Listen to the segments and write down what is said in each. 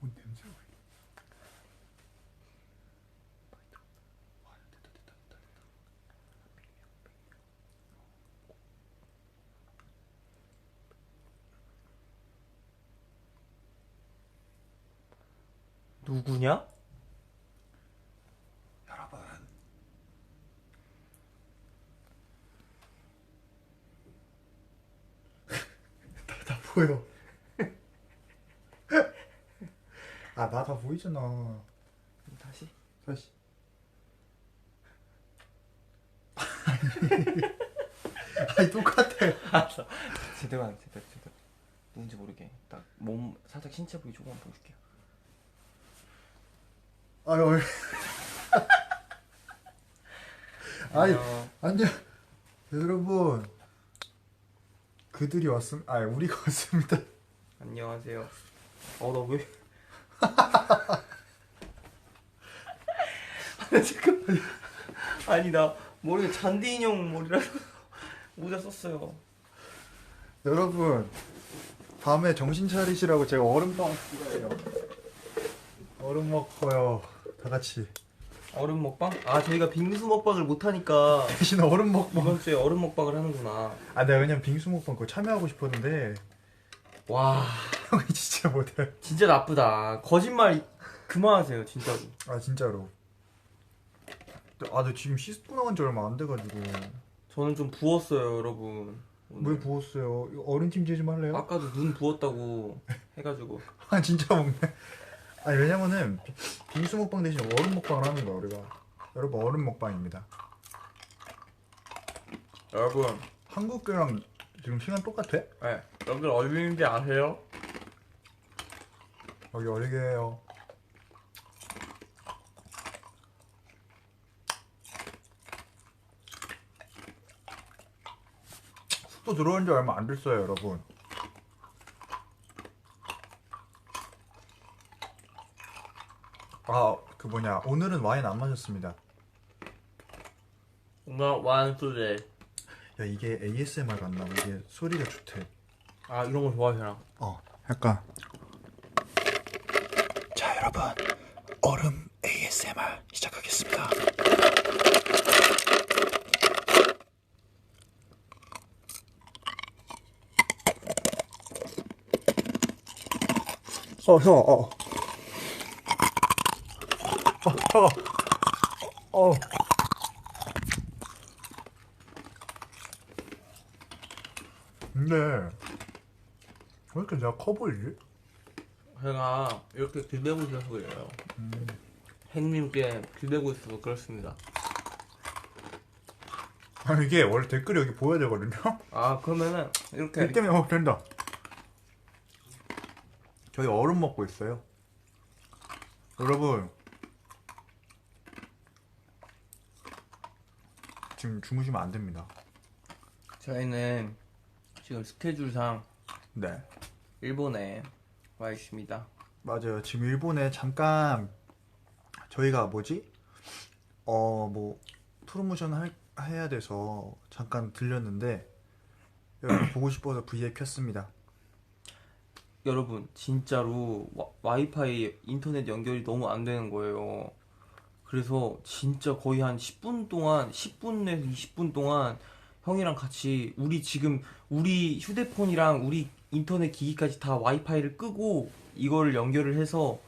냄새가 왜 이래? 누구냐? 여러분, 다 보여. 아, 나 다 보이잖아. 다시. 다시. 아니 똑같아. 알았어. 제대로. 누군지 모르게 딱 몸 살짝 신체 부위 조금만 보여줄게요. 아유. 아니 안녕 여러분. 그들이 왔음. 아 우리가 왔습니다. 안녕하세요. 나 왜? 잠깐. 아니 나 머리에 잔디 인형 머리라서 모자 썼어요. 여러분 밤에 정신 차리시라고 제가 얼음빵 쏘가요. 얼음 먹어요. 다 같이. 얼음 먹방? 아 저희가 빙수 먹방을 못하니까 대신 얼음 먹방. 이번 주에 얼음 먹방을 하는구나. 아 내가 그냥 빙수 먹방 그거 참여하고 싶었는데 와 형이 진짜 못해. 진짜 나쁘다. 거짓말 그만하세요 진짜로. 아 진짜로. 아 너 지금 씻고 나온 지 얼마 안 돼가지고. 저는 좀 부었어요 여러분. 오늘. 왜 부었어요? 이거 어른팀 지지 말래요? 아까도 눈 부었다고 해가지고. 아 진짜 먹네. 아니 왜냐면은 빙수 먹방 대신 얼음 먹방을 하는 거야 우리가. 여러분 얼음 먹방입니다. 여러분 한국이랑 지금 시간 똑같아? 네 여러분들 어디인지 아세요? 여기 어리게 해요. 숙소 들어온 지 얼마 안 됐어요 여러분. 아 그 뭐냐 오늘은 와인 안 마셨습니다. 오늘 완수제. 야 이게 ASMR 같나? 이게 소리가 좋대. 아 이런 거 좋아하시나? 약간. 자 여러분 얼음 ASMR 시작하겠습니다. 형, 차가. 근데 왜 이렇게 내가 커 보이지? 제가 이렇게 기대고 있어서 그래요. 행님께 기대고 있어서 그렇습니다. 아니 이게 원래 댓글이 여기 보여야 되거든요? 아 그러면은 이렇게 이 때문에 된다. 저희 얼음 먹고 있어요. 여러분 지금 주무시면 안 됩니다. 저희는 지금 스케줄상 네 일본에 와 있습니다. 맞아요. 지금 일본에 잠깐 저희가 뭐지? 뭐 프로모션 해야 돼서 잠깐 들렸는데 여러분 보고 싶어서 V에 켰습니다. 여러분 진짜로 와이파이 인터넷 연결이 너무 안 되는 거예요. 그래서 진짜 거의 한 10분 동안 10분에서 20분 동안 형이랑 같이 우리 휴대폰이랑 우리 인터넷 기기까지 다 와이파이를 끄고 이거를 연결을 해서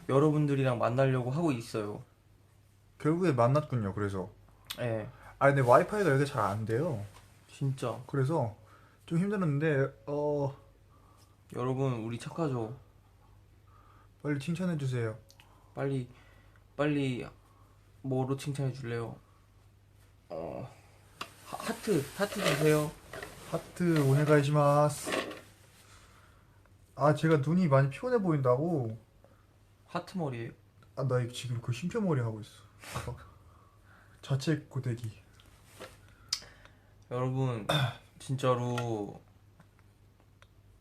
여러분들이랑 만나려고 하고 있어요. 결국에 만났군요. 그래서 예. 아 근데 와이파이가 여기 잘 안 돼요. 진짜. 그래서 좀 힘들었는데 여러분 우리 착하죠? 빨리 칭찬해 주세요. 빨리 뭐로 칭찬해 줄래요? 하트 주세요. 하트 오네가이시마스. 아 제가 눈이 많이 피곤해 보인다고. 하트 머리예요. 아 나 지금 그 쉼표머리 하고 있어. 봐봐. 자책 고데기. 여러분 진짜로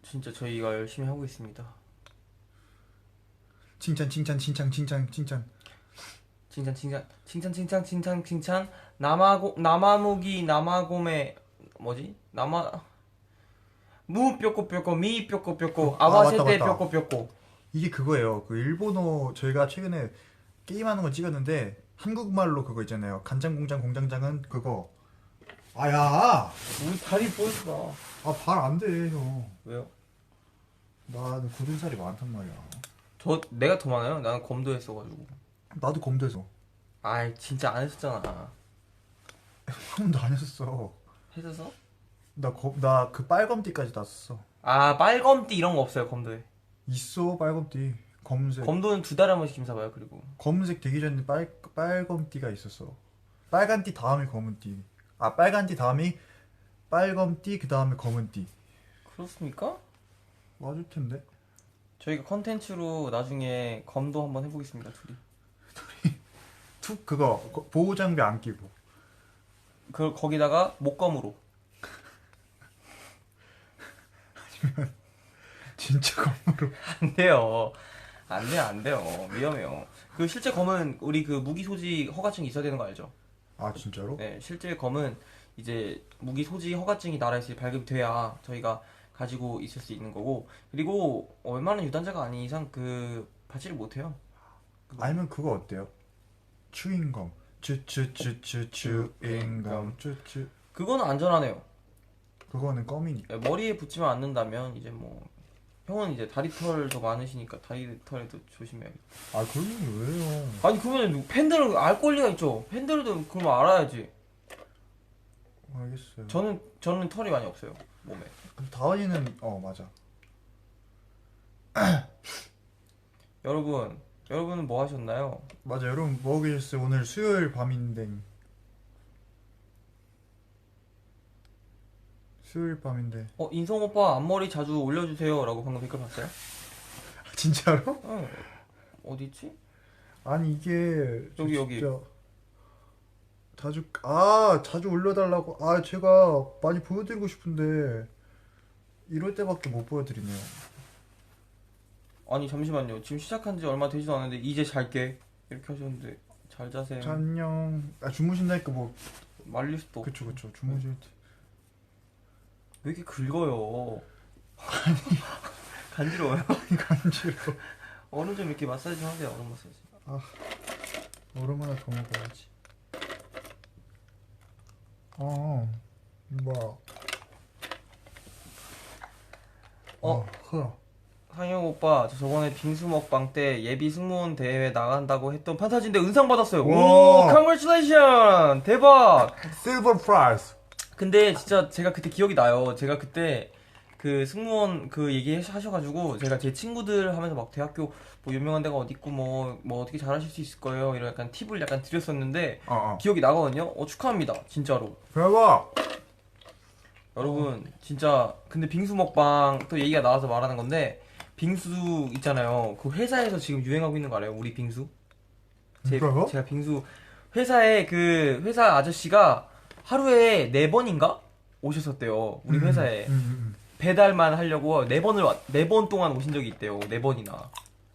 진짜 저희가 열심히 하고 있습니다. 칭찬 나마고메 뭐지? 무 뾰꼬 뾰꼬 미 뾰꼬 뾰꼬 아와세테 맞다. 뾰꼬 뾰꼬. 이게 그거예요. 그 일본어 저희가 최근에 게임하는 거 찍었는데 한국말로 그거 있잖아요. 간장공장 공장장은 그거. 아야. 우리 다리 보여줘. 발 안 돼, 형. 왜요? 나는 굳은 살이 많단 말이야. 내가 더 많아요? 나는 검도 했어가지고. 나도 검도해서. 아이 진짜 안 했었잖아. 한 번도 안 했었어. 했었어? 나 그 빨검띠까지 났었어. 아 빨검띠 이런 거 없어요 검도에. 있어, 빨검띠. 검은색. 검도는 2달에 한 번씩 심사봐요. 그리고 검은색 되기 전에 빨검띠가 있었어. 빨간띠 다음에 검은띠. 빨간띠 다음이 빨검띠 그 다음에 검은띠. 그렇습니까? 맞을 텐데. 저희가 컨텐츠로 나중에 검도 한번 해보겠습니다. 둘이. 그거 보호 장비 안 끼고. 거기다가 목검으로. 진짜 검으로. 안 돼요. 안 돼요, 안 돼요. 위험해요. 그 실제 검은 우리 그 무기 소지 허가증이 있어야 되는 거 알죠? 아 진짜로? 네, 실제 검은 이제 무기 소지 허가증이 나라에서 발급이 돼야 저희가 가지고 있을 수 있는 거고, 그리고 웬만한 유단자가 아닌 이상 그 받지를 못해요. 아니면 그거 어때요? 추잉검. 추잉검. 그거는 안전하네요. 그거는 껌이니까. 머리에 붙지만 않는다면 이제 뭐 형은 이제 다리털도 많으시니까 다리털에도 조심해야겠다. 그런 게 왜요? 아니 그러면 팬들은 알 권리가 있죠. 팬들도 그럼 알아야지. 알겠어요. 저는 털이 많이 없어요 몸에. 근데 다원이는 맞아. 여러분은 뭐 하셨나요? 맞아. 여러분 뭐 계셨어요? 오늘 수요일 밤인데. 수요일 밤인데. 인성 오빠 앞머리 자주 올려주세요라고 방금 댓글 봤어요? 진짜로? 응. 어디 있지? 아니 이게 여기. 진짜 자주 올려달라고. 제가 많이 보여드리고 싶은데 이럴 때밖에 못 보여드리네요. 아니 잠시만요. 지금 시작한 지 얼마 되지도 않았는데 이제 잘게 이렇게 하셨는데 잘 자세요. 자, 안녕. 주무신다니까 뭐. 말릴 수도 없고. 그쵸 주무실 때. 왜 이렇게 긁어요? 간지러워요? 간지러워. 얼음 좀 이렇게 마사지 좀 하세요. 얼음 마사지. 얼음 하나 더 먹어야지. 뭐야. 상혁 오빠 저 저번에 빙수 먹방 때 예비 승무원 대회 나간다고 했던 판타지인데 은상 받았어요. 오, 와. 컨그레츄레이션 대박. 실버 프라이즈. 근데 진짜 제가 그때 기억이 나요. 제가 그때 그 승무원 그 얘기 하셔가지고 제가 제 친구들 하면서 막 대학교 뭐 유명한 데가 어디 있고 뭐 어떻게 잘하실 수 있을 거예요 이런 약간 팁을 약간 드렸었는데 기억이 나거든요. 축하합니다 진짜로. 대박. 여러분 진짜 근데 빙수 먹방 또 얘기가 나와서 말하는 건데 빙수 있잖아요. 그 회사에서 지금 유행하고 있는 거 알아요? 우리 빙수? 뭐라고? 제가 빙수 회사에 그 회사 아저씨가 하루에 4번인가 오셨었대요. 우리 회사에 배달만 하려고 4번 동안 오신 적이 있대요. 4번이나.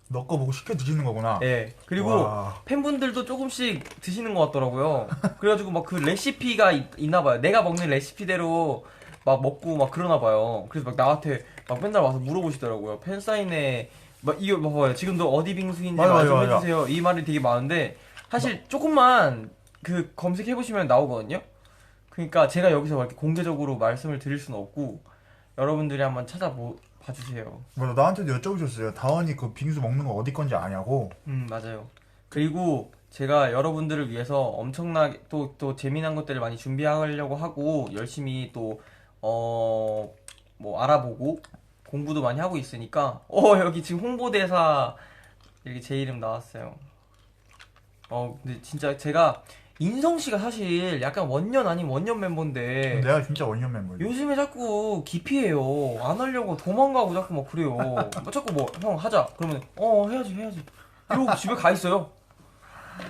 너 거 보고 시켜 드시는 거구나. 네. 그리고 와. 팬분들도 조금씩 드시는 것 같더라고요. 그래가지고 막 그 레시피가 있나 봐요. 내가 먹는 레시피대로 막 먹고 막 그러나 봐요. 그래서 막 나한테 막 맨날 와서 물어보시더라고요. 팬 사인회 막 이거 봐봐요. 지금도 어디 빙수인지 말 좀 해주세요. 이 말이 되게 많은데 사실 조금만 그 검색해보시면 나오거든요. 그러니까 제가 여기서 이렇게 공개적으로 말씀을 드릴 수는 없고 여러분들이 한번 봐주세요. 맞아, 나한테도 여쭤보셨어요. 다원이 그 빙수 먹는 거 어디 건지 아냐고. 맞아요. 그리고 제가 여러분들을 위해서 엄청나게 또 재미난 것들을 많이 준비하려고 하고 열심히 또 뭐 알아보고 공부도 많이 하고 있으니까 여기 지금 홍보대사 이렇게 제 이름 나왔어요. 근데 진짜 제가 인성씨가 사실 약간 원년 아닌 원년 멤버인데 내가 진짜 원년 멤버야. 요즘에 자꾸 기피해요. 안 하려고 도망가고 자꾸 막 그래요. 뭐 자꾸 뭐 형 하자 그러면 해야지 이러고 집에 가 있어요.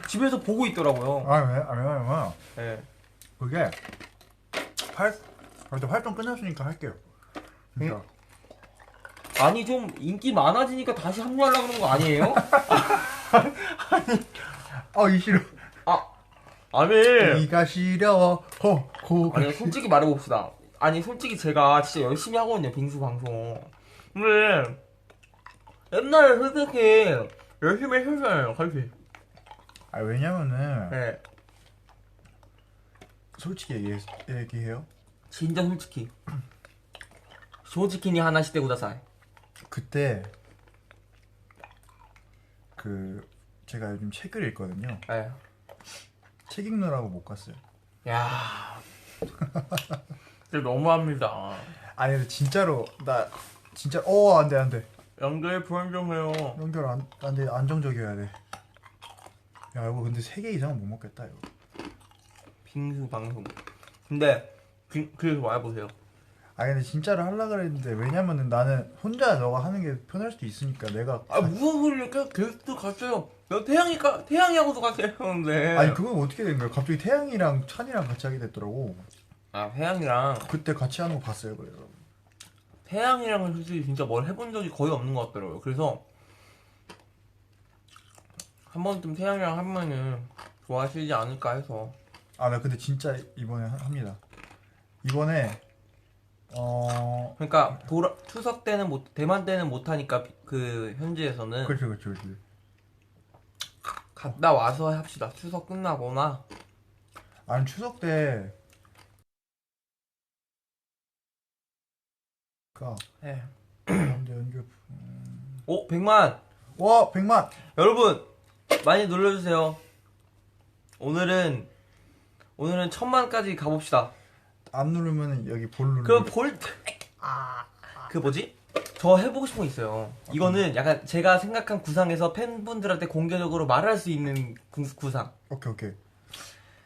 집에서 보고 있더라고요. 왜냐면 네. 그게 활동 끝났으니까 할게요. 진짜. 아니 좀 인기 많아지니까 다시 합류하려고 그러는 거 아니에요? 이 싫어. 아니 이가 싫어. 아니 솔직히 말해봅시다. 아니 솔직히 제가 진짜 열심히 하거든요 빙수 방송. 근데 옛날에 솔직히 열심히 했었잖아요, 같이. 아 왜냐면은 네. 솔직히 얘기해요. 진짜 솔직히. 소치킨이 하나씩 떼고 다사이. 그때 그 제가 요즘 책을 읽거든요. 네. 책 읽느라고 못 갔어요. 야, 진짜 너무합니다. 아니 근데 진짜로 나 진짜 안돼 안돼 연결 불안정해요. 연결 안돼 안정적이어야 돼. 야 이거 근데 3개 이상은 못 먹겠다 이거. 빙수 방송. 근데 그래서 와보세요. 아 근데 진짜로 하려고 그랬는데 왜냐면은 나는 혼자 너가 하는 게 편할 수도 있으니까 내가 아 무슨 소리니까 게스트 갔어요. 나 태양이하고도 같이 했었는데. 아니 그건 어떻게 된 거야? 갑자기 태양이랑 찬이랑 같이 하게 됐더라고. 아 태양이랑 그때 같이 하는 거 봤어요 그래서. 태양이랑은 솔직히 진짜 뭘 해본 적이 거의 없는 것 같더라고요. 그래서 한 번쯤 태양이랑 하면은 좋아하시지 않을까 해서. 아 나 근데 진짜 이번에 합니다. 이번에 그러니까 추석 때는 대만 때는 못 하니까 그 현지에서는 그렇지. 갔다 와서 합시다. 추석 끝나거나. 아니 추석 때 네. 가운데 연결 오 100만. 와 100만 여러분 많이 눌러주세요. 오늘은 1000만까지 가봅시다. 안 누르면 여기 볼 누르. 그럼 그 뭐지? 저 해보고 싶은 거 있어요. 이거는 약간 제가 생각한 구상에서 팬분들한테 공개적으로 말할 수 있는 구상. 오케이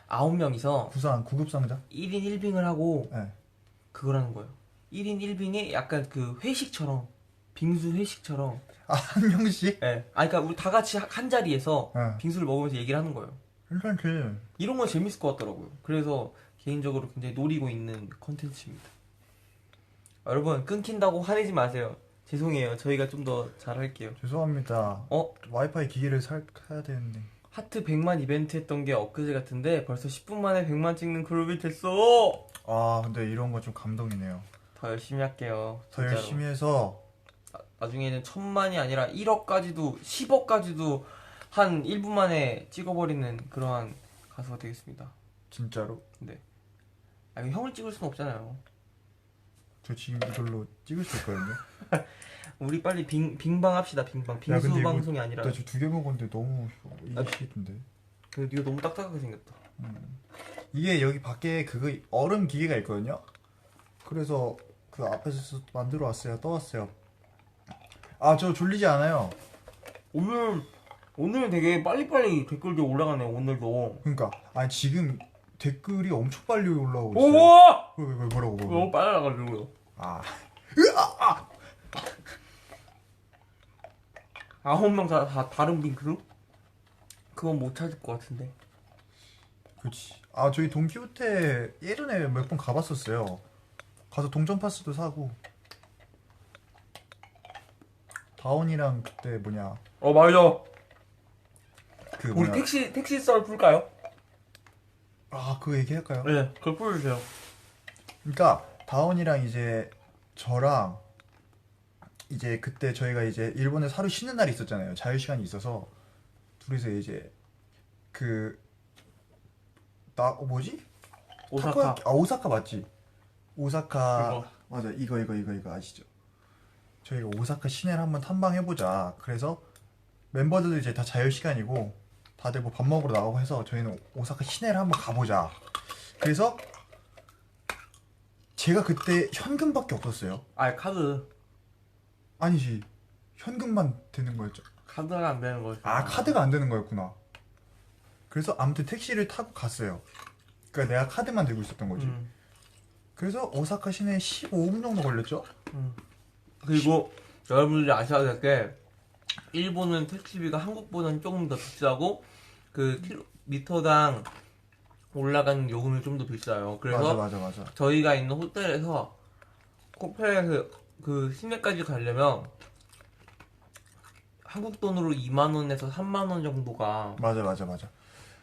9명이서 구상 구급상자. 1인 1빙을 하고 네. 그거라는 거예요. 1인 1빙에 약간 그 회식처럼 빙수 회식처럼. 한 명씩? 예. 아 그러니까 우리 다 같이 한 자리에서 네. 빙수를 먹으면서 얘기를 하는 거예요. 괜찮지. 이런 건 재밌을 것 같더라고요. 그래서 개인적으로 굉장히 노리고 있는 컨텐츠입니다. 여러분 끊긴다고 화내지 마세요. 죄송해요. 저희가 좀 더 잘할게요. 죄송합니다. 와이파이 기기를 사야 되는데. 하트 100만 이벤트 했던 게 엊그제 같은데 벌써 10분 만에 100만 찍는 그룹이 됐어. 아 근데 이런 거 좀 감동이네요. 더 열심히 할게요. 더 진짜로. 열심히 해서 나중에는 1000만이 아니라 1억까지도 10억까지도 한 1분 만에 찍어버리는 그러한 가수가 되겠습니다. 진짜로. 네. 아 이거 형을 찍을 수는 없잖아요. 저 지금 이걸로 찍을 수 있거든요. 우리 빨리 빙방 합시다. 빙방. 야, 빙수 근데 이거 방송이 아니라. 나 지금 2개 먹었는데 너무 이기시겠던데. 근데 이거 너무 딱딱하게 생겼다. 이게 여기 밖에 그거 얼음 기계가 있거든요. 그래서 그 앞에서 만들어 왔어요. 떠왔어요. 아 저 졸리지 않아요. 오늘 되게 빨리빨리 댓글도 올라가네. 오늘도. 그러니까 아니 지금 댓글이 엄청 빨리 올라오고 오! 있어요. 왜 뭐라고? 너무 빨라가지고요. 아 9명 다 다른 빙크루? 그건 못 찾을 것 같은데. 그렇지. 아 저희 돈키호테 예전에 몇 번 가봤었어요. 가서 동전 파스도 사고. 다온이랑 그때 뭐냐 맞아. 그 우리 뭐냐 택시 썰 풀까요? 아 그거 얘기할까요? 네, 그걸 풀어주세요. 그러니까 다온이랑 이제 저랑 이제 그때 저희가 이제 일본에 하루 쉬는 날이 있었잖아요. 자유 시간이 있어서 둘이서 이제 그 뭐지? 오사카. 오사카 맞지? 오사카 그거. 맞아 이거 아시죠? 저희가 오사카 시내를 한번 탐방해보자. 그래서 멤버들도 이제 다 자유 시간이고 다들 뭐 밥 먹으러 나가고 해서 저희는 오사카 시내를 한번 가보자. 그래서 제가 그때 현금밖에 없었어요. 카드. 아니지 현금만 되는 거였죠. 카드가 안 되는 거죠. 아 카드가 안 되는 거였구나. 그래서 아무튼 택시를 타고 갔어요. 그러니까 내가 카드만 들고 있었던 거지. 그래서 오사카 시내에 15분 정도 걸렸죠. 그리고 여러분들이 아셔야 될 게 일본은 택시비가 한국보다는 조금 더 비싸고 그 킬로미터당 올라가는 요금이 좀 더 비싸요. 그래서 맞아. 저희가 있는 호텔에서 그 시내까지 가려면 한국 돈으로 2만 원에서 3만 원 정도가 맞아.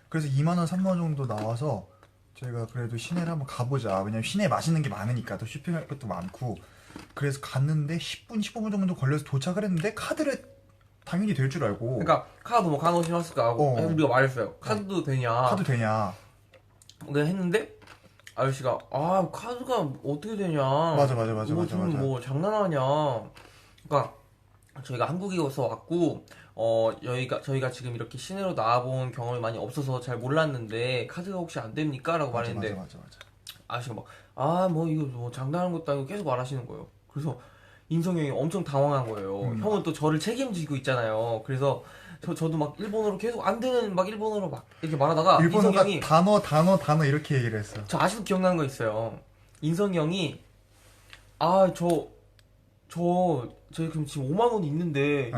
그래서 2만 원, 3만 원 정도 나와서 저희가 그래도 시내를 한번 가보자. 왜냐면 시내에 맛있는 게 많으니까 또 쇼핑할 것도 많고. 그래서 갔는데 10분, 15분 정도 걸려서 도착을 했는데 카드를 당연히 될 줄 알고. 그러니까 카드 뭐 가노시마스까 하고 우리가 말했어요. 카드도 되냐? 카드 되냐? 내가 했는데 아저씨가 아 카드가 어떻게 되냐? 맞아. 뭐 장난하냐? 그러니까 저희가 한국에서 왔고 저희가 지금 이렇게 시내로 나와본 경험이 많이 없어서 잘 몰랐는데 카드가 혹시 안 됩니까? 라고 말했는데 맞아. 아저씨가 막 아 뭐 이거 뭐 장난하는 것도 아니고 계속 말하시는 거예요. 그래서 인성이 형이 엄청 당황한 거예요. 형은 또 저를 책임지고 있잖아요. 그래서 저도 막 일본어로 계속 안 되는 막 일본어로 막 이렇게 말하다가 인성이 일본어가 형이 단어 이렇게 얘기를 했어. 저 아직도 기억나는 거 있어요. 인성이 형이 저희 그럼 지금 5만 원이 있는데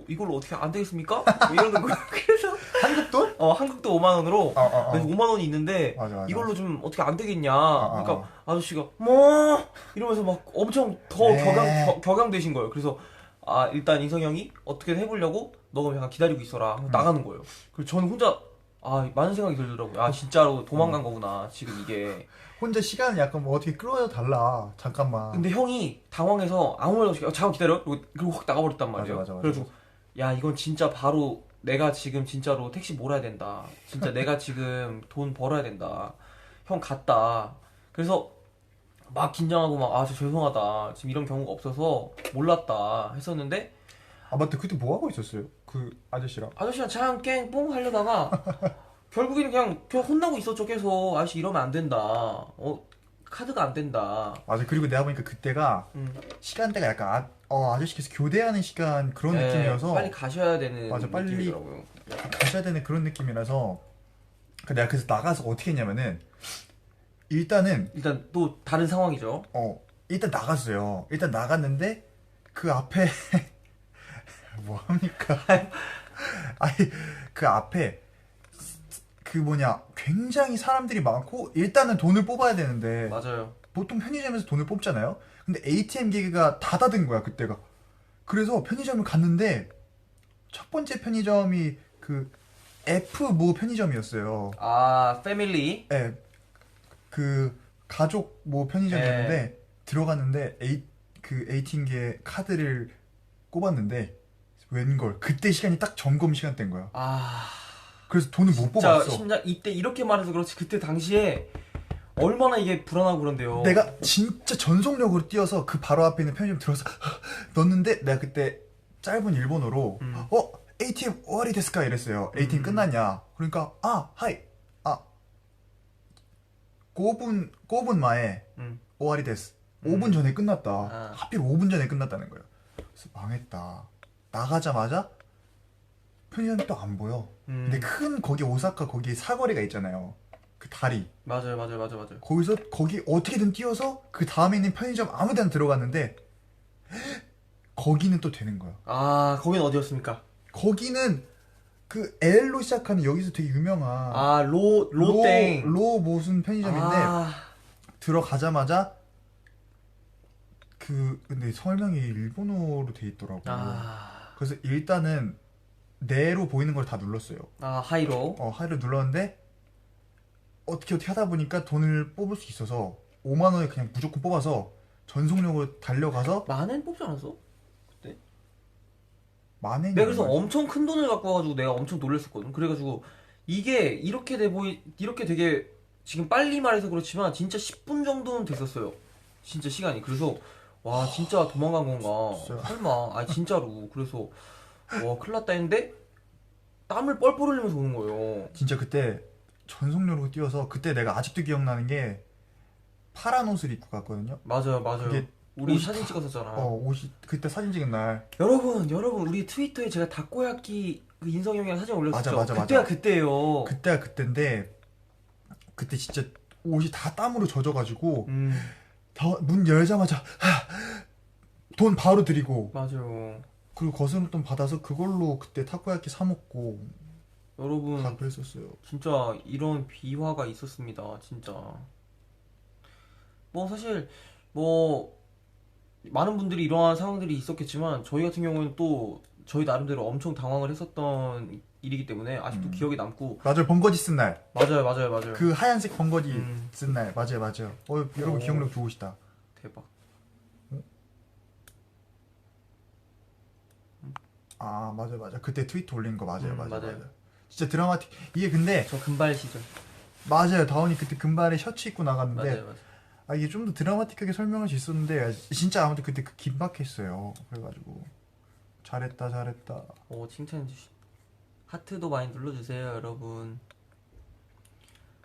이걸로 어떻게 안 되겠습니까? 뭐 이러는 거예요. 그래서 한국 돈? 한국도 5만 원으로 그래서 5만 원이 있는데 맞아. 이걸로 좀 어떻게 안 되겠냐. 그러니까 아저씨가 뭐 이러면서 막 엄청 더 네. 격양되신 거예요. 그래서 일단 인성이 형이 어떻게든 해보려고 너 그럼 약간 기다리고 있어라 하고 나가는 거예요. 그래서 저는 혼자 많은 생각이 들더라고요. 진짜로 도망간 거구나 지금 이게. 혼자 시간을 약간 뭐 어떻게 끌어야 달라. 잠깐만. 근데 형이 당황해서 아무 말 없이 잠깐 기다려 그리고 확 나가버렸단 말이에요. 맞아. 그래가지고 야 이건 진짜 바로 내가 지금 진짜로 택시 몰아야 된다. 진짜 내가 지금 돈 벌어야 된다. 형 갔다. 그래서 막 긴장하고 막 저 죄송하다. 지금 이런 경우가 없어서 몰랐다 했었는데 맞다. 그때 뭐 하고 있었어요? 그 아저씨랑. 아저씨랑 장깽 뽕 하려다가 결국에는 그냥 혼나고 있었죠. 계속 아저씨 이러면 안 된다. 카드가 안 된다. 맞아. 그리고 내가 보니까 그때가 시간대가 약간 아저씨께서 교대하는 시간 그런 네, 느낌이어서 빨리 가셔야 되는 맞아, 빨리 느낌이더라고요. 가셔야 되는 그런 느낌이라서 내가 그래서 나가서 어떻게 했냐면은 일단 또 다른 상황이죠. 일단 나갔어요. 일단 나갔는데 그 앞에 뭐 합니까? 아니 그 앞에 그 굉장히 사람들이 많고 일단은 돈을 뽑아야 되는데 맞아요. 보통 편의점에서 돈을 뽑잖아요. 근데 ATM 기계가 다 닫은 거야 그때가. 그래서 편의점을 갔는데 첫 번째 편의점이 그 F 뭐 편의점이었어요. 패밀리. 네, 그 가족 뭐 편의점이었는데 들어갔는데 그 ATM기에 카드를 꼽았는데 웬걸 그때 시간이 딱 점검 시간대인 거야. 그래서 돈을 못 뽑았어. 진짜 이때 이렇게 말해서 그렇지 그때 당시에 얼마나 이게 불안하고 그런데요. 내가 진짜 전속력으로 뛰어서 그 바로 앞에 있는 편의점 들어서 넣었는데 내가 그때 짧은 일본어로 ATM 오와리 데스까 이랬어요. ATM 끝났냐? 그러니까 하이 5분 마에 오와리 데스 5분 전에 끝났다. 하필 5분 전에 끝났다는 거예요. 그래서 망했다. 나가자마자 편의점이 또 안 보여. 근데 큰 거기 오사카 거기 사거리가 있잖아요. 그 다리. 맞아요. 거기 어떻게든 뛰어서 그 다음에 있는 편의점 아무 데나 들어갔는데 거기는 또 되는 거야. 거긴 어디였습니까? 거기는 그 L로 시작하는 여기서 되게 유명한 로땡 로 무슨 편의점인데 들어가자마자 근데 설명이 일본어로 돼 있더라고. 그래서 일단은 네로 보이는 걸 다 눌렀어요. 하이로. 하이로 눌렀는데 어떻게 하다 보니까 돈을 뽑을 수 있어서 5만 원을 그냥 무조건 뽑아서 전속력으로 달려가서 만엔 뽑지 않았어? 그때? 만엔이 내가 그래서 얼마지? 엄청 큰 돈을 갖고 와가지고 내가 엄청 놀랬었거든. 그래가지고 이게 이렇게 되게 지금 빨리 말해서 그렇지만 진짜 10분 정도는 됐었어요. 진짜 시간이. 그래서 와 진짜 도망간 건가? 진짜. 설마? 진짜로. 그래서 와 큰일 났다 했는데 땀을 뻘뻘 흘리면서 오는 거예요. 진짜 그때 전속력으로 뛰어서 그때 내가 아직도 기억나는 게 파란 옷을 입고 갔거든요. 맞아요. 그게 우리 옷이 사진 찍었었잖아. 옷이 그때 사진 찍은 날. 여러분 우리 트위터에 제가 다코야끼 그 인성이 형이랑 사진 올렸었죠. 맞아. 그때가 그때예요. 그때가 그때인데 그때 진짜 옷이 다 땀으로 젖어가지고 문 열자마자 돈 바로 드리고 맞아요. 그리고 거스름 받아서 그걸로 그때 타코야키 사 먹고 여러분 다 그랬었어요. 진짜 이런 비화가 있었습니다. 진짜 뭐 사실 뭐 많은 분들이 이러한 상황들이 있었겠지만 저희 같은 경우는 또 저희 나름대로 엄청 당황을 했었던 일이기 때문에 아직도 기억에 남고. 맞아요. 번거지 쓴 날. 맞아요. 그 하얀색 번거지 쓴 날. 맞아요. 여러분 기억력 좋으시다. 대박. 아 맞아. 그때 트위터 올린 거 맞아요. 맞아요. 진짜 드라마틱. 이게 근데 저 금발 시절. 맞아요. 다운이 그때 금발에 셔츠 입고 나갔는데 맞아요. 아 이게 좀 더 드라마틱하게 설명할 수 있었는데 진짜 아무튼 그때 그 긴박했어요. 그래가지고 잘했다. 오, 칭찬해 주시. 하트도 많이 눌러주세요, 여러분.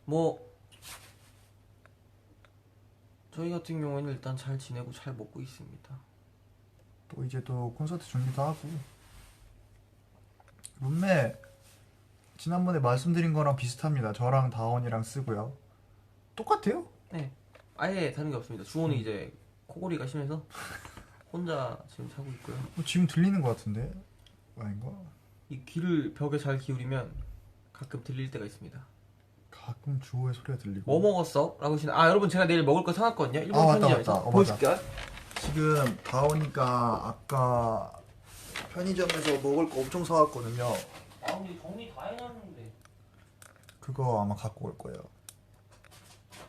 뭐 저희 같은 경우에는 일단 잘 지내고 잘 먹고 있습니다. 또 이제 또 콘서트 준비도 하고 룸메 지난번에 말씀드린 거랑 비슷합니다. 저랑 다원이랑 쓰고요. 똑같아요? 네, 아예 다른 게 없습니다. 주호는 이제 코골이가 심해서 혼자 지금 자고 있고요. 지금 들리는 것 같은데 아닌가? 이 귀를 벽에 잘 기울이면 가끔 들릴 때가 있습니다. 가끔 주호의 소리가 들리고. 뭐 먹었어? 라고 하시는. 아, 여러분 제가 내일 먹을 거 사왔거든요. 일본 아, 맞다, 편의점에서. 맞다. 보여줄게요. 지금 다오니까 아까 편의점에서 먹을 거 엄청 사왔거든요. 아, 근데 정리 다 해놨는데. 그거 아마 갖고 올 거예요.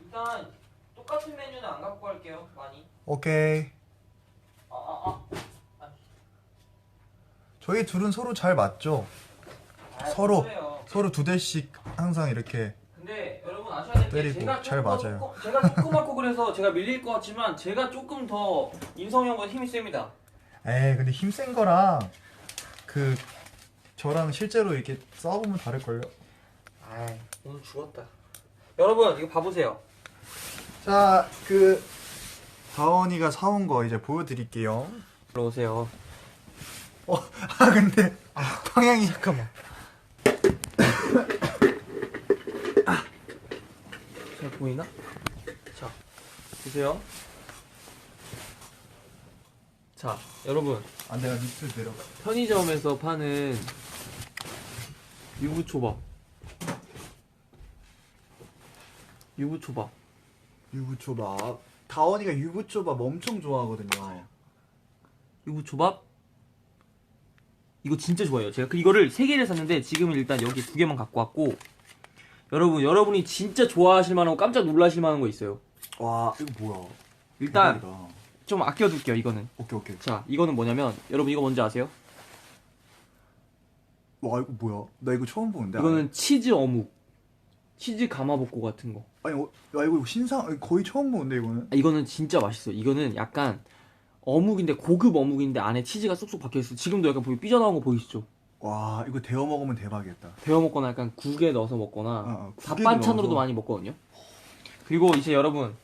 일단 똑같은 메뉴는 안 갖고 갈게요. 많이. 오케이. 저희 둘은 서로 잘 맞죠? 서로. 그래요. 서로 두 대씩 항상 이렇게. 근데 여러분 아셔야 될 게 때리고 제가 잘 조금 더 맞아요. 제가 조그맣고 그래서 제가 밀릴 것 같지만 제가 조금 더 인성이 형보다 힘이 셉니다. 에이 근데 힘센 거랑 그 저랑 실제로 이렇게 싸우면 다를걸요? 아이, 오늘 죽었다. 여러분 이거 봐보세요. 자, 그 다원이가 사온 거 이제 보여드릴게요. 들어오세요. 근데 방향이 잠깐만. 잘 보이나? 자, 보세요. 자, 여러분 아 내가 밑으로 내려가. 편의점에서 파는 유부초밥. 유부초밥. 다원이가 유부초밥 엄청 좋아하거든요. 유부초밥 이거 진짜 좋아요. 제가 이거를 3개를 샀는데 지금은 일단 여기 2개만 갖고 왔고, 여러분이 진짜 좋아하실 만하고 깜짝 놀라실 만한 거 있어요. 와 이거 뭐야? 일단 대박이다. 좀 아껴둘게요. 이거는. 오케이. 자, 이거는 뭐냐면 여러분 이거 뭔지 아세요? 와 이거 뭐야? 나 이거 처음 보는데. 이거는 치즈 어묵, 치즈 가마복고 같은 거. 아니 야 이거 신상 거의 처음 보는데 이거는. 아, 이거는 진짜 맛있어요. 이거는 약간 어묵인데 고급 어묵인데 안에 치즈가 쏙쏙 박혀있어요. 지금도 약간 삐져나온 거 보이시죠? 와 이거 데워 먹으면 대박이겠다. 데워 먹거나 약간 국에 넣어서 먹거나 국에도 밥 반찬으로도 넣어서. 많이 먹거든요. 그리고 이제 여러분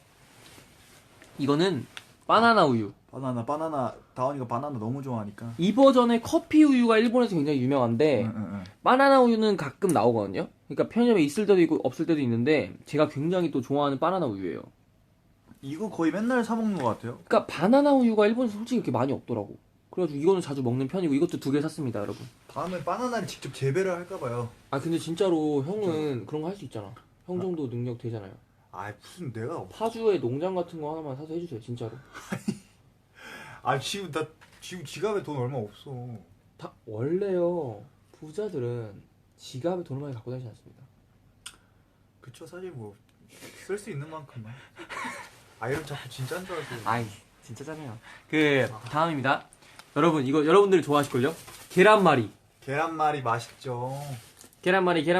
이거는 바나나 우유. 바나나 다원이가 바나나 너무 좋아하니까. 이 버전의 커피 우유가 일본에서 굉장히 유명한데 응. 바나나 우유는 가끔 나오거든요. 그러니까 편의점에 있을 때도 있고 없을 때도 있는데 제가 굉장히 또 좋아하는 바나나 우유예요. 이거 거의 맨날 사 먹는 것 같아요. 그러니까 바나나 우유가 일본에서 솔직히 그렇게 많이 없더라고. 그래가지고 이거는 자주 먹는 편이고 이것도 2개 샀습니다, 여러분. 다음에 바나나를 직접 재배를 할까 봐요. 아 근데 진짜로 형은 그런 거 할 수 있잖아. 형 정도 능력 되잖아요. 아 무슨 내가 파주에 농장 같은 거 하나만 사서 해주세요, 진짜로. 지금 나 지금 지갑에 돈 얼마 없어. 다 원래요 부자들은 지갑에 돈을 많이 갖고 다니지 않습니다. 그쵸 사실 뭐 쓸 수 있는 만큼만. 이런 자꾸 진짜인 줄 알고. 아이 진짜 짜네요. 그 다음입니다. 여러분 이거 여러분들이 좋아하실걸요? 계란말이. 계란말이 맛있죠. 계란말이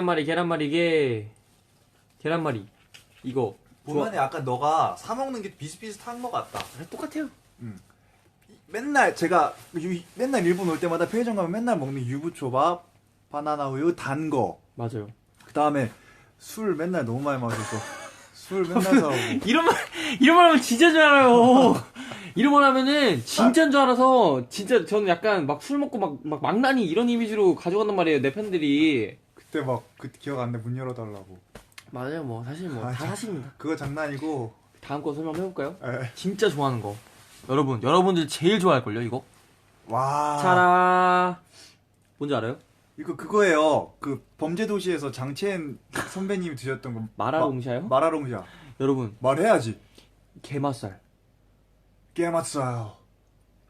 이거 보면은 약간 너가 사 먹는 게 비슷비슷한 것 같다. 똑같아요. 맨날 제가 맨날 일본 올 때마다 편의점 가면 맨날 먹는 유부초밥, 바나나 우유, 단 거. 맞아요. 그 다음에 술 맨날 너무 많이 마셔서 술 맨날 사오고. 이런 말 하면 진짜 줄 알아요. 이런 말 하면은 진짜인 줄 알아서 진짜 저는 약간 막 술 먹고 막 망나니 이런 이미지로 가져간단 말이에요, 내 팬들이. 그때 막 그때 기억 안 나 문 열어달라고. 맞아요, 뭐 사실 뭐 다 사실입니다. 그거 장난이고. 다음 거 설명해볼까요? 에. 진짜 좋아하는 거. 여러분들 제일 좋아할걸요, 이거? 와. 차라. 뭔지 알아요? 이거 그거예요. 그 범죄도시에서 장첸 선배님이 드셨던 거. 마라롱샤요? 마라롱샤. 여러분, 말해야지. 게맛살. 깨맛어요.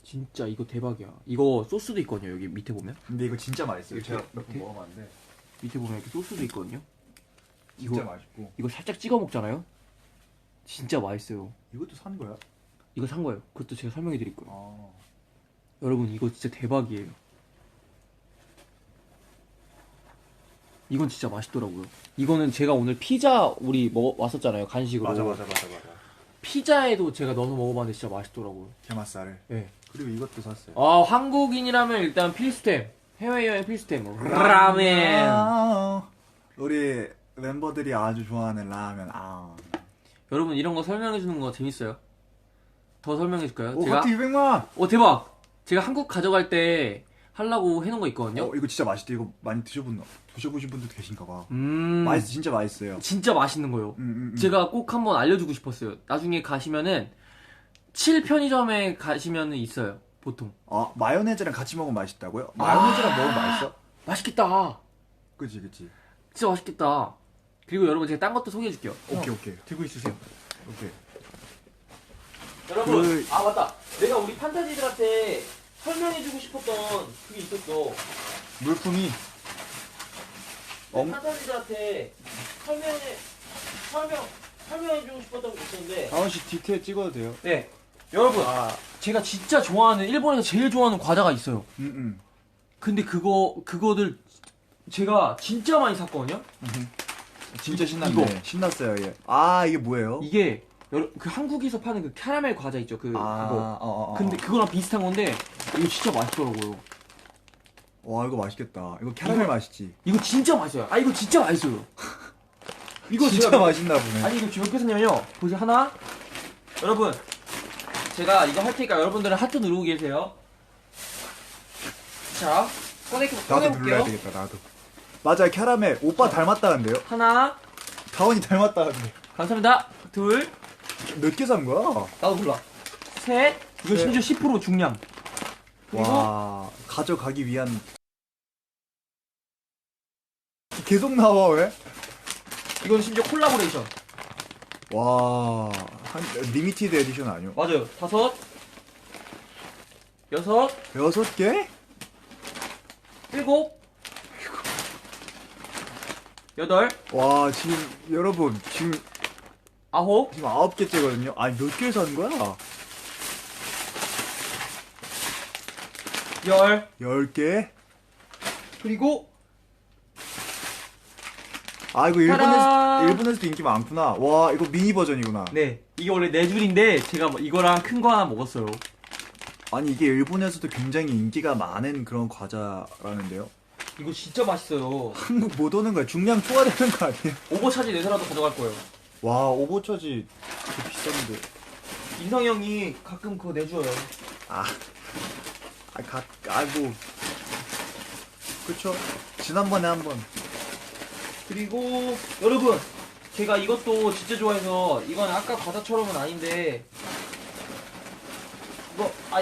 진짜 이거 대박이야. 이거 소스도 있거든요, 여기 밑에 보면. 근데 이거 진짜 맛있어요. 이렇게, 제가 몇 번 이렇게? 먹어봤는데 밑에 보면 이렇게 소스도 있거든요. 진짜 이거, 맛있고. 이거 살짝 찍어 먹잖아요? 진짜 맛있어요. 이것도 산 거야? 이거 산 거예요. 그것도 제가 설명해 드릴 거예요. 아. 여러분, 이거 진짜 대박이에요. 이건 진짜 맛있더라고요. 이거는 제가 오늘 피자 우리 왔었잖아요. 간식으로. 맞아. 피자에도 제가 넣어서 먹어봤는데 진짜 맛있더라고요. 게맛살을. 네. 그리고 이것도 샀어요. 한국인이라면 일단 필수템. 해외여행 필수템. 라멘. 우리 멤버들이 아주 좋아하는 라면. 여러분 이런 거 설명해주는 거 재밌어요? 더 설명해줄까요? 오, 하트 200만! 대박! 제가 한국 가져갈 때 하려고 해놓은 거 있거든요? 이거 진짜 맛있대. 이거 많이 드셔보신 분들도 계신가 봐. 진짜 맛있어요. 진짜 맛있는 거예요. 제가 꼭 한번 알려주고 싶었어요. 나중에 가시면은 7편의점에 가시면은 있어요. 보통. 마요네즈랑 같이 먹으면 맛있다고요? 마요네즈랑 먹으면 맛있어? 맛있겠다. 그치. 진짜 맛있겠다. 그리고 여러분 제가 딴 것도 소개해줄게요. 오케이. 들고 있으세요. 오케이. 여러분, 맞다. 내가 우리 판타지들한테 설명해주고 싶었던 그게 있었어. 물품이 판타지들한테 설명해주고 싶었던 게 있었는데. 다원씨 디테일 찍어도 돼요? 네. 여러분, 제가 진짜 좋아하는, 일본에서 제일 좋아하는 과자가 있어요. 근데 그거들 제가 진짜 많이 샀거든요? 진짜 신났네. 이거. 신났어요, 얘. 이게 뭐예요? 이게, 그 한국에서 파는 그 캐러멜 과자 있죠? 그거. 근데 어. 그거랑 비슷한 건데, 이거 진짜 맛있더라고요. 와, 이거 맛있겠다. 이거 캐러멜 맛있지? 이거 진짜 맛있어요. 이거 진짜 맛있어요. 이거 진짜 제가 맛있나 보네. 아니, 이거 지금 뺐었냐면요. 보세요, 하나. 여러분, 제가 이거 할 테니까 여러분들은 하트 누르고 계세요. 자, 나도 꺼내볼게요. 눌러야 되겠다, 나도. 맞아요, 캐러멜. 오빠 닮았다는데요? 하나. 다원이 닮았다는데. 감사합니다. 둘. 몇 개 산 거야? 나도 몰라. 셋. 이거 셋. 심지어 10% 중량. 그리고 와, 가져가기 위한. 계속 나와, 왜? 이건 심지어 콜라보레이션. 와, 리미티드 에디션 아니요? 맞아요. 5, 6, 6개? 7, 8, 와, 지금, 여러분, 지금 9, 9개째거든요? 몇 개 산 거야? 10. 10개? 그리고 이거 타란! 일본에서도 인기 많구나. 와, 이거 미니 버전이구나. 네, 이게 원래 4줄인데 제가 이거랑 큰 거 하나 먹었어요. 아니, 이게 일본에서도 굉장히 인기가 많은 그런 과자라는데요? 이거 진짜 맛있어요. 한국 못 오는 거야. 중량 초과되는 거 아니에요? 오버차지 내서라도 가져갈 거예요. 와, 오버차지 되게 비싼데. 인성이 형이 가끔 그거 내줘요. 아이고. 그쵸? 지난번에 한 번. 그리고 여러분, 제가 이것도 진짜 좋아해서 이건 아까 과자처럼은 아닌데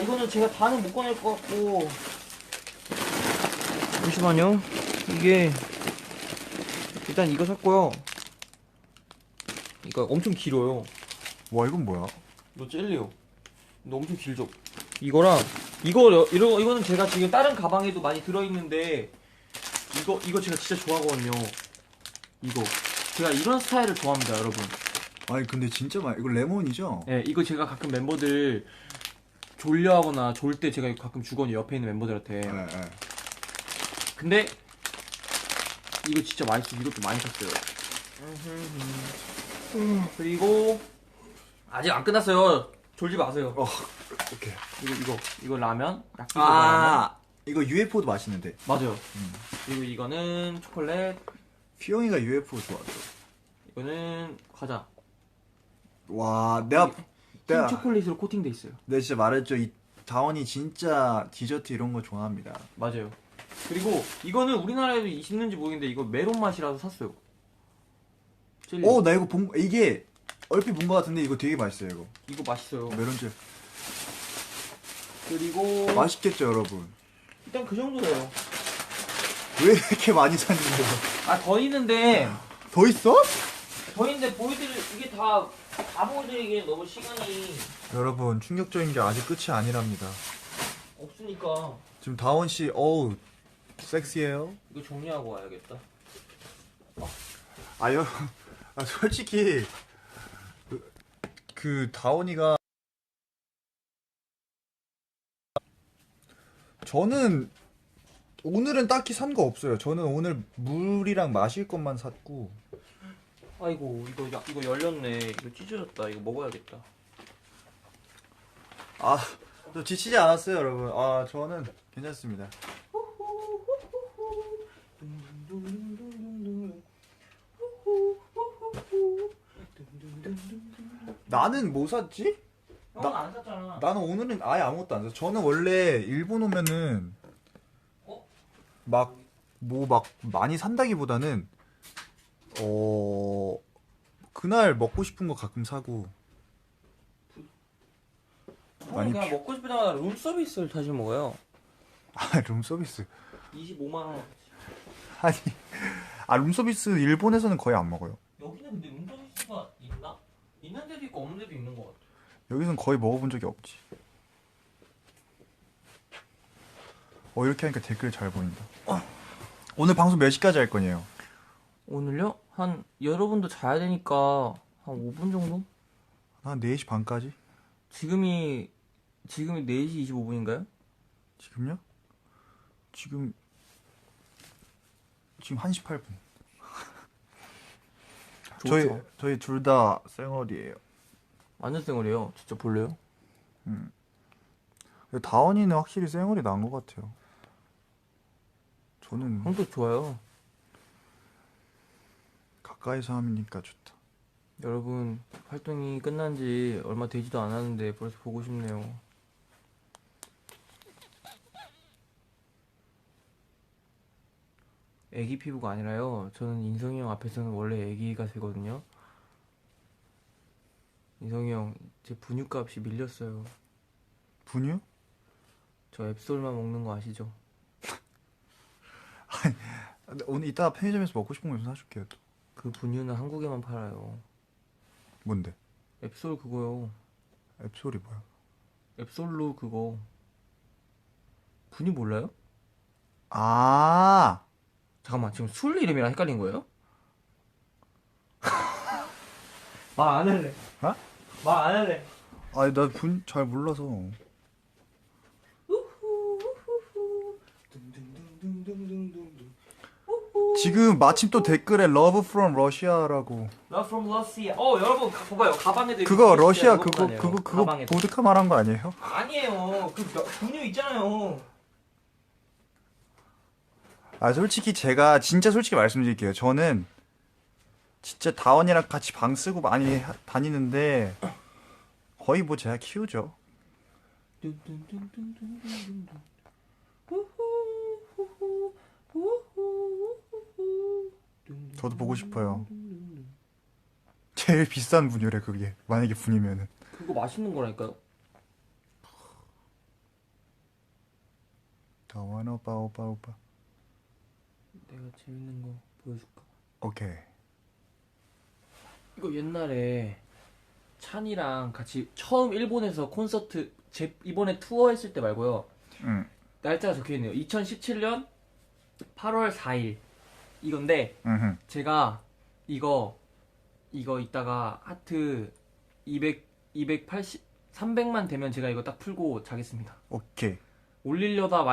이거는 제가 다는 못 꺼낼 것 같고. 잠시만요. 이게 일단 이거 샀고요. 이거 엄청 길어요. 와, 이건 뭐야? 이거 젤리요. 근데 엄청 길죠. 이거는 제가 지금 다른 가방에도 많이 들어있는데 이거 제가 진짜 좋아하거든요. 이거 제가 이런 스타일을 좋아합니다, 여러분. 아니, 근데 진짜 이거 레몬이죠? 네, 이거 제가 가끔 멤버들 졸려하거나 졸 때 제가 이거 가끔 주거든요, 옆에 있는 멤버들한테. 네. 근데 이거 진짜 맛있어서 이것도 많이 샀어요. 그리고 아직 안 끝났어요. 졸지 마세요. 오케이. 이거 라면? 야끼소바 라면? 이거 UFO도 맛있는데. 맞아요. 그리고 이거는 초콜릿. 휘영이가 UFO 좋아하죠. 이거는 과자. 와, 흰 초콜릿으로 코팅돼 있어요. 내가 진짜 말했죠. 이 다원이 진짜 디저트 이런 거 좋아합니다. 맞아요. 그리고 이거는 우리나라에도 있는지 모르겠는데 이거 메론 맛이라서 샀어요. 젤리. 나 이거 이게 얼핏 본 거 같은데 이거 되게 맛있어요, 이거. 이거 맛있어요. 메론젤. 그리고 맛있겠죠, 여러분. 일단 그 정도예요. 왜 이렇게 많이 샀는데요? 더 있는데 더 있어? 이게 다 보여드리기엔 너무 시간이 여러분, 충격적인 게 아직 끝이 아니랍니다. 없으니까 지금 다원 씨, 섹시해요? 이거 정리하고 와야겠다. 솔직히 그 다원이가 저는 오늘은 딱히 산 거 없어요. 저는 오늘 물이랑 마실 것만 샀고. 아이고 이거 열렸네. 이거 찢어졌다. 이거 먹어야겠다. 아, 저 지치지 않았어요, 여러분. 아, 저는 괜찮습니다. 나는 뭐 샀지? 형은 안 샀잖아. 나는 오늘은 아예 아무것도 안 샀어. 저는 원래 일본 오면은 어? 막 많이 산다기보다는 그날 먹고 싶은 거 가끔 사고. 형은 그냥 먹고 싶을 때마다 룸 서비스를 다시 먹어요. 아, 룸서비스. 25만 원. 아니, 룸서비스 일본에서는 거의 안 먹어요. 여기는 근데 룸 서비스가 있나? 있는 데도 있고 없는 데도 있는 것 같아. 여기서는 거의 먹어본 적이 없지. 이렇게 하니까 댓글 잘 보인다. 오늘 방송 몇 시까지 할 거냐요? 오늘요? 여러분도 자야 되니까 한 5분 정도? 한 4시 반까지? 지금이 4시 25분인가요? 지금요? 지금 1시 8분. 저희 둘 다 쌩얼이에요. 완전 쌩얼이에요. 진짜 볼래요? 다원이는 확실히 쌩얼이 나은 것 같아요. 저는 형도 좋아요. 가까이서 하니까 좋다. 여러분 활동이 끝난 지 얼마 되지도 않았는데 벌써 보고 싶네요. 애기 피부가 아니라요. 저는 인성이 형 앞에서는 원래 애기가 되거든요. 인성이 형, 제 분유값이 밀렸어요. 분유? 저 앱솔만 먹는 거 아시죠? 오늘 이따 편의점에서 먹고 싶은 거 좀 사줄게요. 또. 그 분유는 한국에만 팔아요. 뭔데? 앱솔 그거요. 앱소리 뭐야? 앱솔로 그거. 분유 몰라요? 아, 잠깐만, 지금 술 이름이랑 헷갈린 거예요? 말 안 할래. 어? 말 안 할래. 아니 나 분 잘 몰라서. 지금 마침 또 댓글에 Love from Russia라고. Not from Russia. 여러분 봐봐요. 가방에도 그거 이렇게 러시아 있어요. 그거 가방에도. 보드카 말한 거 아니에요? 아니에요. 분유 있잖아요. 솔직히 제가 진짜 솔직히 말씀드릴게요. 저는 진짜 다원이랑 같이 방 쓰고 많이 다니는데 거의 뭐 제가 키우죠. 저도 보고 싶어요. 제일 비싼 분유래 그게. 만약에 분이면은. 그거 맛있는 거라니까요. 다원 오빠. 내가 재밌는 거 보여줄까? 오케이. 이거 옛날에 찬이랑 같이 처음 일본에서 콘서트 이번에 투어 했을 때 말고요. 응. 날짜가 적혀있네요. 2017년 8월 4일 이건데 응. 제가 이거 이따가 하트 280 300만 되면 제가 이거 딱 풀고 자겠습니다. 오케이. 올릴까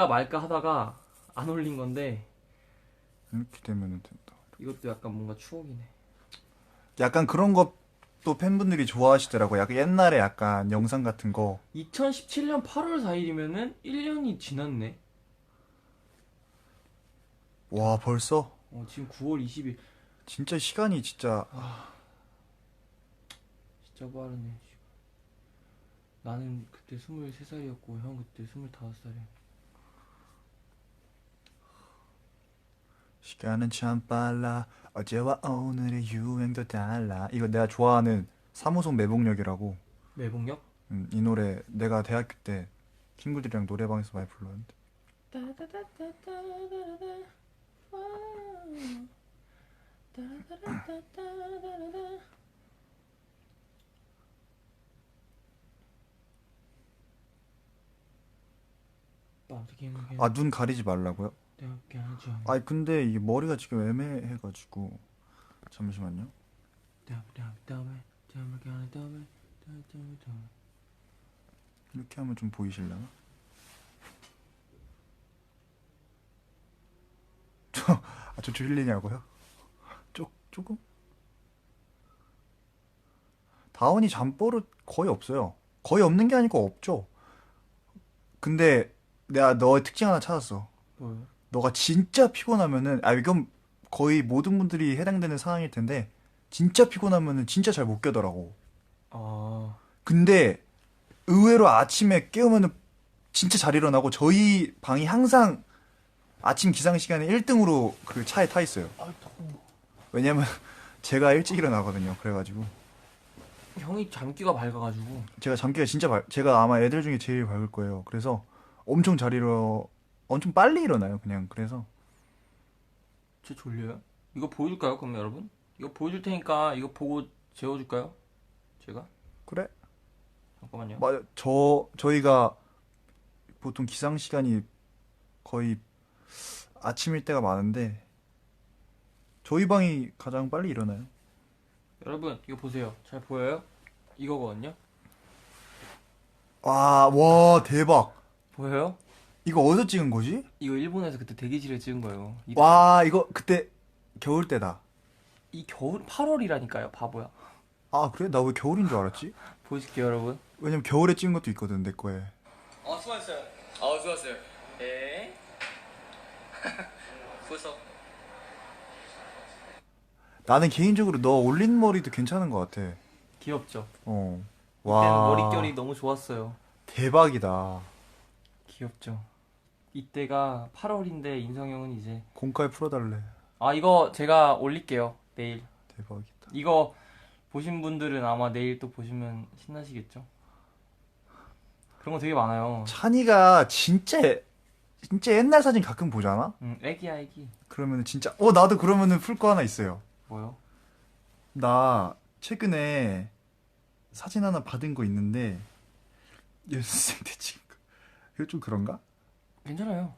말까 하다가 안 올린 건데 이렇게 되면은 된다. 이것도 약간 뭔가 추억이네. 약간 그런 것도 팬분들이 좋아하시더라고. 약간 옛날에 약간 영상 같은 거. 2017년 8월 4일이면은 1년이 지났네. 와, 벌써? 지금 9월 20일. 진짜 시간이 진짜. 진짜 빠르네. 나는 그때 23살이었고 형 그때 25살이야. 시간은 참 빨라. 어제와 오늘의 유행도 달라. 이거 내가 좋아하는 3호선 매복역이라고. 매복역? 이 노래 내가 대학교 때 친구들이랑 노래방에서 많이 불렀는데. 눈 가리지 말라고요? 아니 근데 이게 머리가 지금 애매해가지고. 잠시만요. 이렇게 하면 좀 보이실려나? 아, 저 힐리냐고요? 조금? 다운이 잠버릇 거의 없어요. 거의 없는 게 아니고 없죠. 근데 내가 너의 특징 하나 찾았어. 뭐요? 너가 진짜 피곤하면은, 아, 이건 거의 모든 분들이 해당되는 상황일 텐데, 진짜 피곤하면은 진짜 잘 못 깨더라고. 아, 근데 의외로 아침에 깨우면은 진짜 잘 일어나고, 저희 방이 항상 아침 기상 시간에 1등으로 그 차에 타 있어요. 아, 더워. 왜냐면 제가 일찍 일어나거든요. 그래가지고. 형이 잠귀가 밝아가지고. 제가 잠기가 진짜 제가 아마 애들 중에 제일 밝을 거예요. 그래서 엄청 엄청 빨리 일어나요. 그냥 그래서. 쟤 졸려요? 이거 보여줄까요, 그럼 여러분? 이거 보여줄 테니까 이거 보고 재워줄까요? 제가? 그래? 잠깐만요. 맞아. 저희가 보통 기상 시간이 거의 아침일 때가 많은데 저희 방이 가장 빨리 일어나요. 여러분, 이거 보세요. 잘 보여요? 이거거든요? 와, 대박. 보여요? 이거 어디서 찍은 거지? 이거 일본에서 그때 대기실에 찍은 거예요. 와, 이거 그때 겨울 때다. 이 겨울 8월이라니까요, 바보야. 아, 그래? 나 왜 겨울인 줄 알았지? 보여줄게요, 여러분. 왜냐면 겨울에 찍은 것도 있거든, 내 거에. 수고하셨어요. 수고하셨어요. 예. 수고했어. 나는 개인적으로 너 올린 머리도 괜찮은 것 같아. 귀엽죠? 어. 이때는 머릿결이 너무 좋았어요. 대박이다. 귀엽죠? 이때가 8월인데 인성형은 이제 공카에 풀어달래. 이거 제가 올릴게요. 내일. 대박이다. 이거 보신 분들은 아마 내일 또 보시면 신나시겠죠? 그런 거 되게 많아요. 찬이가 진짜 옛날 사진 가끔 보잖아? 애기야, 애기. 그러면 진짜 나도 그러면은 풀 거 하나 있어요. 뭐요? 나 최근에 사진 하나 받은 거 있는데 연습생 때 찍은 거. 이거 좀 그런가? 괜찮아요.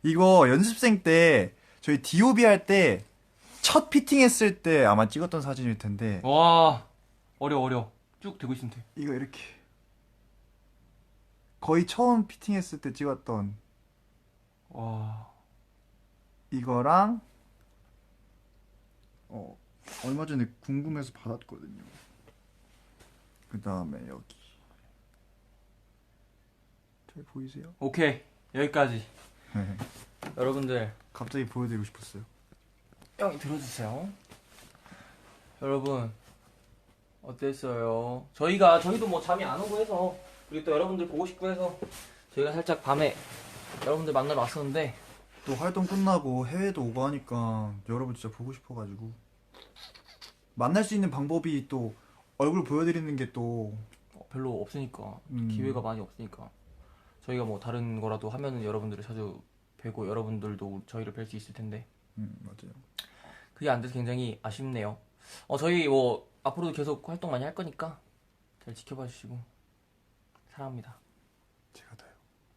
이거 연습생 때 저희 DOB 할 때 첫 피팅 했을 때 아마 찍었던 사진일 텐데 와, 어려. 쭉 들고 있으면 돼. 이거 이렇게 거의 처음 피팅 했을 때 찍었던 와, 이거랑 얼마 전에 궁금해서 받았거든요. 그 다음에 여기 잘 보이세요? 오케이. 여기까지. 여러분들, 갑자기 보여드리고 싶었어요. 형이 들어주세요. 여러분, 어땠어요? 저희도 뭐 잠이 안 오고 해서, 그리고 또 여러분들 보고 싶고 해서, 저희가 살짝 밤에 여러분들 만나러 왔었는데, 또 활동 끝나고 해외도 오고 하니까 여러분 진짜 보고 싶어가지고 만날 수 있는 방법이 또 얼굴 보여드리는 게 또 별로 없으니까, 기회가 많이 없으니까, 저희가 뭐 다른 거라도 하면은 여러분들을 자주 뵈고 여러분들도 저희를 뵐 수 있을 텐데, 맞아요. 그게 안 돼서 굉장히 아쉽네요. 저희 뭐 앞으로도 계속 활동 많이 할 거니까 잘 지켜봐 주시고 사랑합니다. 제가 다요.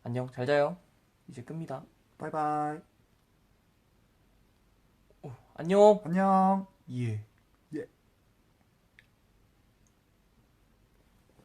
안녕, 잘 자요. 이제 끕니다. 바이바이. 안녕. 안녕. 예.